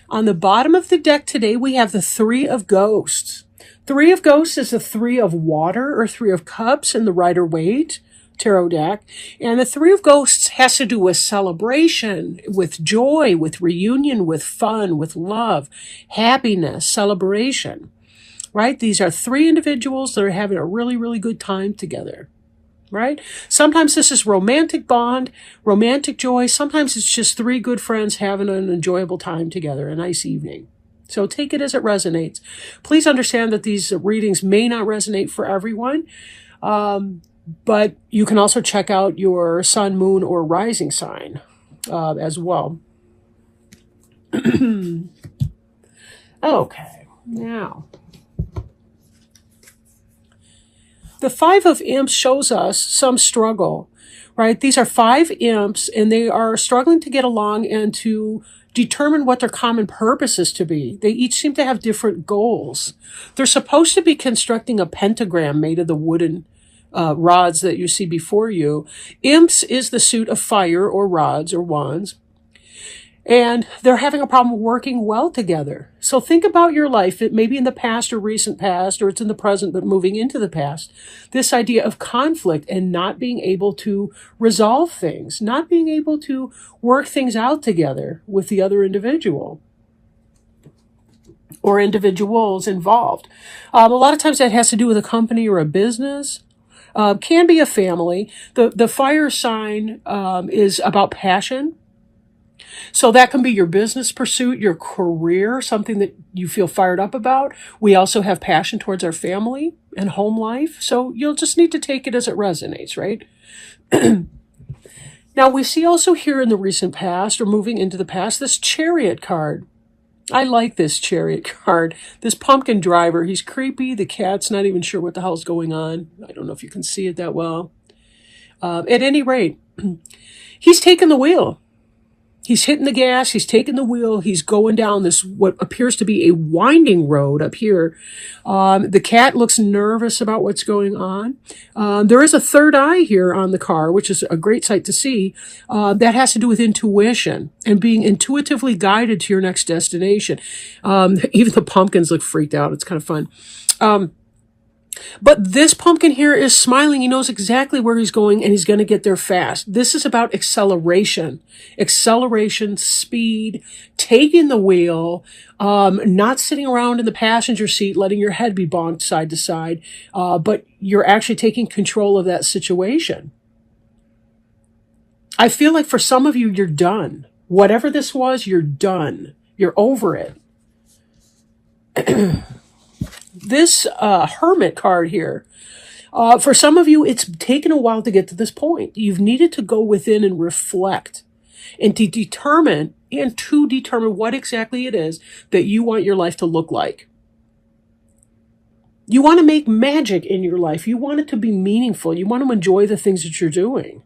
On the bottom of the deck today, we have the Three of Ghosts. Three of Ghosts is the Three of Water or Three of Cups in the Rider-Waite tarot deck. And the Three of Ghosts has to do with celebration, with joy, with reunion, with fun, with love, happiness, celebration, right? These are three individuals that are having a really, really good time together. Right? Sometimes this is romantic bond, romantic joy. Sometimes it's just three good friends having an enjoyable time together, a nice evening. So take it as it resonates. Please understand that these readings may not resonate for everyone, but you can also check out your sun, moon, or rising sign as well. Okay, now. The Five of Imps shows us some struggle, right? These are five imps, and they are struggling to get along and to determine what their common purpose is to be. They each seem to have different goals. They're supposed to be constructing a pentagram made of the wooden rods that you see before you. Imps is the suit of fire or rods or wands. And they're having a problem working well together. So think about your life. It may be in the past or recent past, or it's in the present, but moving into the past. This idea of conflict and not being able to resolve things, not being able to work things out together with the other individual or individuals involved. A lot of times that has to do with a company or a business. Can be a family. The fire sign is about passion. So that can be your business pursuit, your career, something that you feel fired up about. We also have passion towards our family and home life. So you'll just need to take it as it resonates, right? Now we see also here in the recent past or moving into the past, this Chariot card. I like this Chariot card. This pumpkin driver, he's creepy. The cat's not even sure what the hell's going on. I don't know if you can see it that well. At any rate, he's taken the wheel. He's hitting the gas, he's taking the wheel, he's going down this, what appears to be a winding road up here. The cat looks nervous about what's going on. There is a third eye here on the car, which is a great sight to see. That has to do with intuition and being intuitively guided to your next destination. Even the pumpkins look freaked out. It's kind of fun. But this pumpkin here is smiling. He knows exactly where he's going and he's going to get there fast. This is about acceleration, speed, taking the wheel, not sitting around in the passenger seat, letting your head be bonked side to side, but you're actually taking control of that situation. I feel like for some of you, you're done. Whatever this was, you're done. You're over it. This Hermit card here, for some of you, it's taken a while to get to this point. You've needed to go within and reflect and to determine what exactly it is that you want your life to look like. You want to make magic in your life. You want it to be meaningful. You want to enjoy the things that you're doing.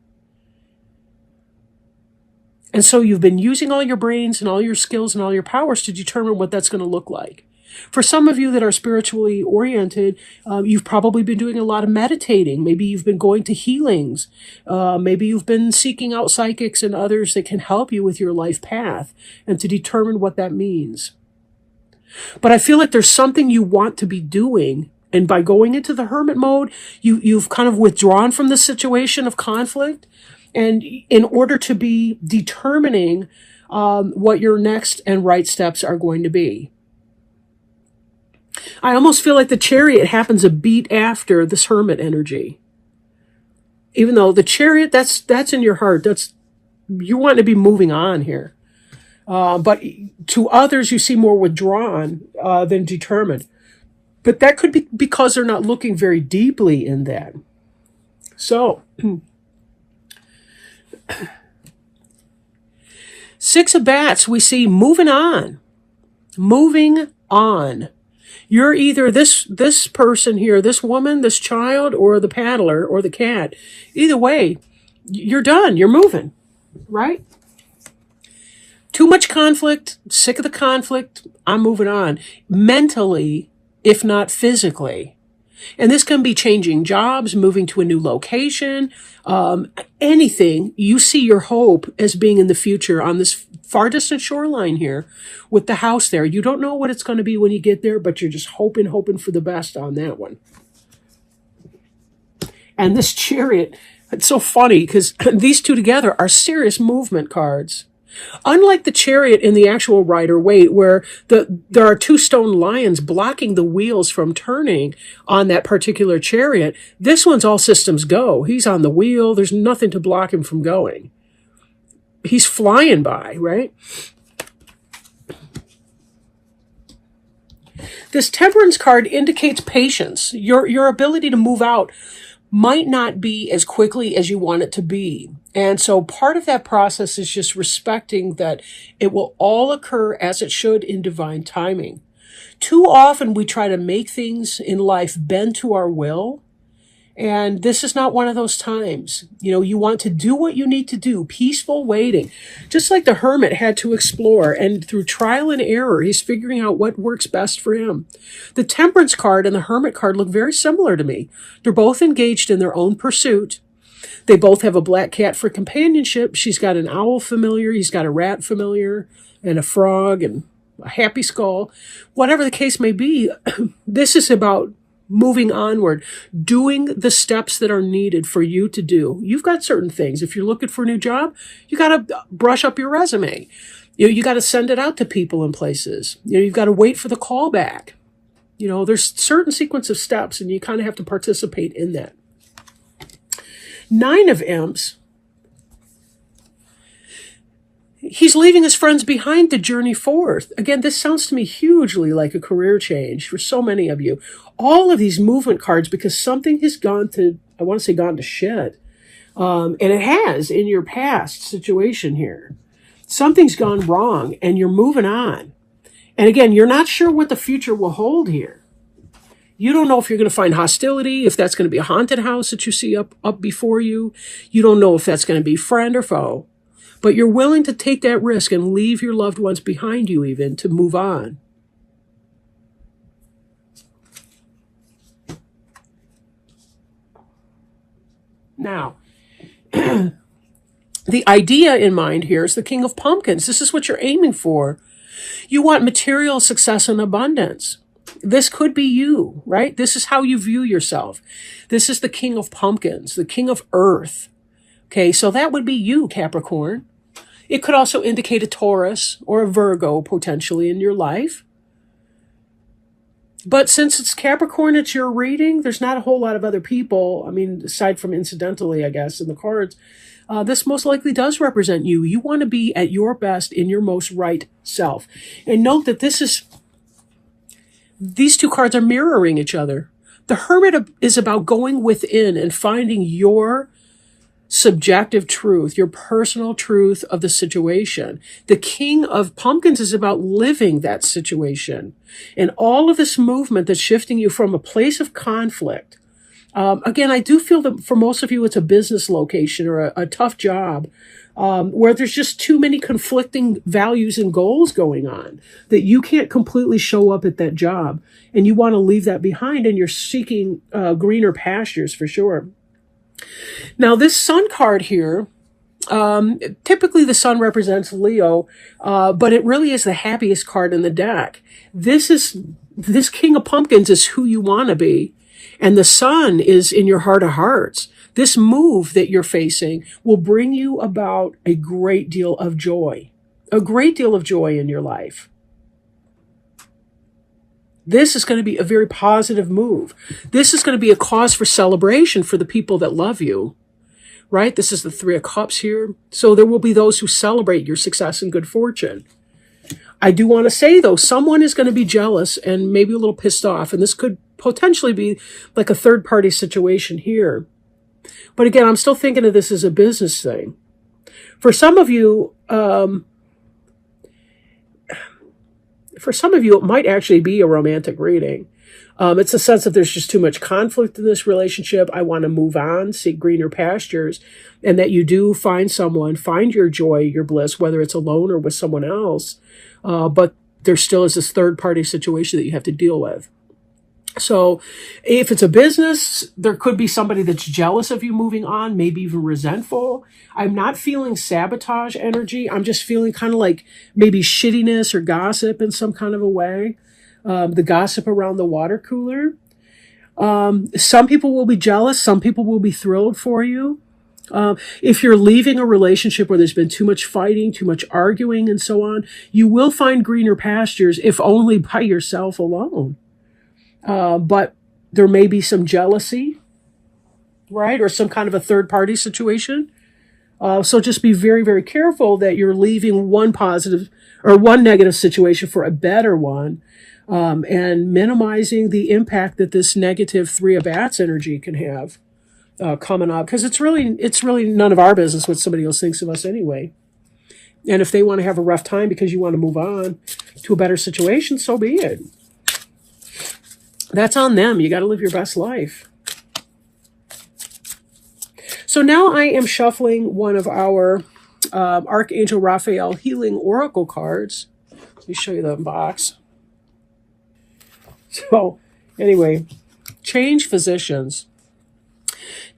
And so you've been using all your brains and all your skills and all your powers to determine what that's going to look like. For some of you that are spiritually oriented, you've probably been doing a lot of meditating. Maybe you've been going to healings. Maybe you've been seeking out psychics and others that can help you with your life path and to determine what that means. But I feel like there's something you want to be doing. And by going into the hermit mode, you've kind of withdrawn from the situation of conflict. And in order to be determining what your next and right steps are going to be. I almost feel like the Chariot happens a beat after this Hermit energy. Even though the Chariot, that's in your heart. You want to be moving on here. But to others, you see more withdrawn than determined. But that could be because they're not looking very deeply in that. So, Six of Bats, we see moving on. Moving on. You're either this person here, this woman, this child, or the paddler, or the cat. Either way, you're done. You're moving, right? Too much conflict, sick of the conflict, I'm moving on. Mentally, if not physically. And this can be changing jobs, moving to a new location, anything. You see your hope as being in the future on this far distant shoreline here with the house there. You don't know what it's going to be when you get there, but you're just hoping for the best on that one. And this Chariot, it's so funny because these two together are serious movement cards. Unlike the Chariot in the actual Rider-Waite, where there are two stone lions blocking the wheels from turning on that particular Chariot, this one's all systems go. He's on the wheel. There's nothing to block him from going. He's flying by, right? This Temperance card indicates patience. Your ability to move out might not be as quickly as you want it to be. And so part of that process is just respecting that it will all occur as it should in divine timing. Too often we try to make things in life bend to our will. And this is not one of those times. You want to do what you need to do, peaceful waiting. Just like the hermit had to explore, and through trial and error, he's figuring out what works best for him. The Temperance card and the Hermit card look very similar to me. They're both engaged in their own pursuit. They both have a black cat for companionship. She's got an owl familiar, he's got a rat familiar, and a frog, and a happy skull. Whatever the case may be, this is about moving onward, doing the steps that are needed for you to do. You've got certain things. If you're looking for a new job, you got to brush up your resume. You got to send it out to people and places. You've got to wait for the call back. There's certain sequence of steps, and you kind of have to participate in that. 9 of Imps. He's leaving his friends behind to journey forth. Again, this sounds to me hugely like a career change for so many of you. All of these movement cards, because something has gone to shit. And it has in your past situation here. Something's gone wrong and you're moving on. And again, you're not sure what the future will hold here. You don't know if you're going to find hostility, if that's going to be a haunted house that you see up before you. You don't know if that's going to be friend or foe. But you're willing to take that risk and leave your loved ones behind you even to move on. Now, the idea in mind here is the King of Pumpkins. This is what you're aiming for. You want material success and abundance. This could be you, right? This is how you view yourself. This is the King of Pumpkins, the King of Earth. Okay, so that would be you, Capricorn. It could also indicate a Taurus or a Virgo potentially in your life. But since it's Capricorn, it's your reading. There's not a whole lot of other people. I mean, aside from incidentally, I guess, in the cards. This most likely does represent you. You want to be at your best in your most right self. And note that these two cards are mirroring each other. The Hermit is about going within and finding your subjective truth, your personal truth of the situation. The King of Pumpkins is about living that situation. And all of this movement that's shifting you from a place of conflict. Again, I do feel that for most of you, it's a business location or a tough job where there's just too many conflicting values and goals going on that you can't completely show up at that job. And you want to leave that behind, and you're seeking greener pastures for sure. Now, this Sun card here, typically the Sun represents Leo, but it really is the happiest card in the deck. This King of Pumpkins is who you want to be, and the Sun is in your heart of hearts. This move that you're facing will bring you about a great deal of joy in your life. This is going to be a very positive move. This is going to be a cause for celebration for the people that love you, right? This is the 3 of Cups here. So there will be those who celebrate your success and good fortune. I do want to say, though, someone is going to be jealous and maybe a little pissed off, and this could potentially be like a third-party situation here. But again, I'm still thinking of this as a business thing. For some of you, it might actually be a romantic reading. It's a sense that there's just too much conflict in this relationship. I want to move on, seek greener pastures, and that you do find your joy, your bliss, whether it's alone or with someone else. But there still is this third-party situation that you have to deal with. So if it's a business, there could be somebody that's jealous of you moving on, maybe even resentful. I'm not feeling sabotage energy. I'm just feeling kind of like maybe shittiness or gossip in some kind of a way. The gossip around the water cooler. Some people will be jealous. Some people will be thrilled for you. If you're leaving a relationship where there's been too much fighting, too much arguing, and so on, you will find greener pastures, if only by yourself alone. But there may be some jealousy, right? Or some kind of a third party situation. So just be very, very careful that you're leaving one positive or one negative situation for a better one, and minimizing the impact that this negative three of bats energy can have coming up. Because it's really none of our business what somebody else thinks of us anyway. And if they want to have a rough time because you want to move on to a better situation, so be it. That's on them. You got to live your best life. So now I am shuffling one of our Archangel Raphael Healing Oracle cards. Let me show you the box. So anyway, change physicians.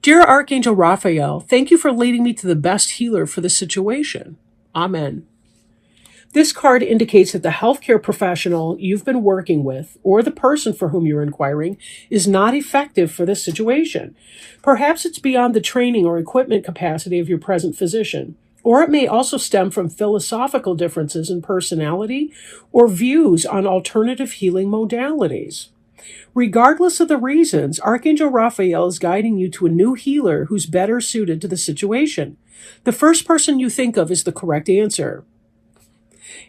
Dear Archangel Raphael, thank you for leading me to the best healer for the situation. Amen. This card indicates that the healthcare professional you've been working with, or the person for whom you're inquiring, is not effective for this situation. Perhaps it's beyond the training or equipment capacity of your present physician, or it may also stem from philosophical differences in personality or views on alternative healing modalities. Regardless of the reasons, Archangel Raphael is guiding you to a new healer who's better suited to the situation. The first person you think of is the correct answer.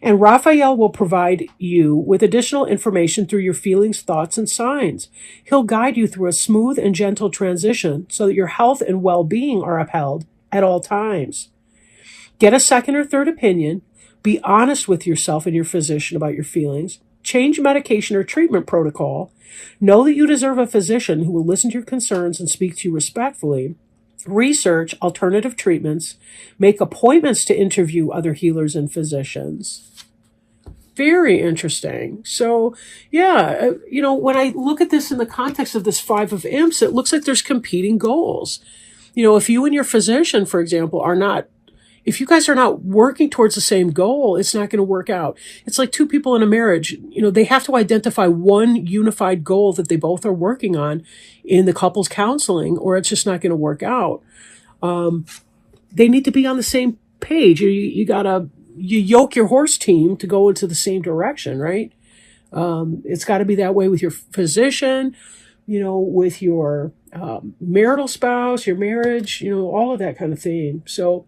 And Raphael will provide you with additional information through your feelings, thoughts, and signs. He'll guide you through a smooth and gentle transition so that your health and well-being are upheld at all times. Get a second or third opinion. Be honest with yourself and your physician about your feelings. Change medication or treatment protocol. Know that you deserve a physician who will listen to your concerns and speak to you respectfully. Research alternative treatments. Make appointments to interview other healers and physicians. Very interesting. So, yeah, when I look at this in the context of this Five of Imps, it looks like there's competing goals. If you and your physician, for example, if you guys are not working towards the same goal, it's not going to work out. It's like two people in a marriage. They have to identify one unified goal that they both are working on in the couples counseling, or it's just not going to work out. They need to be on the same page. You yoke your horse team to go into the same direction, right? It's got to be that way with your physician, with your marital spouse, your marriage, all of that kind of thing. So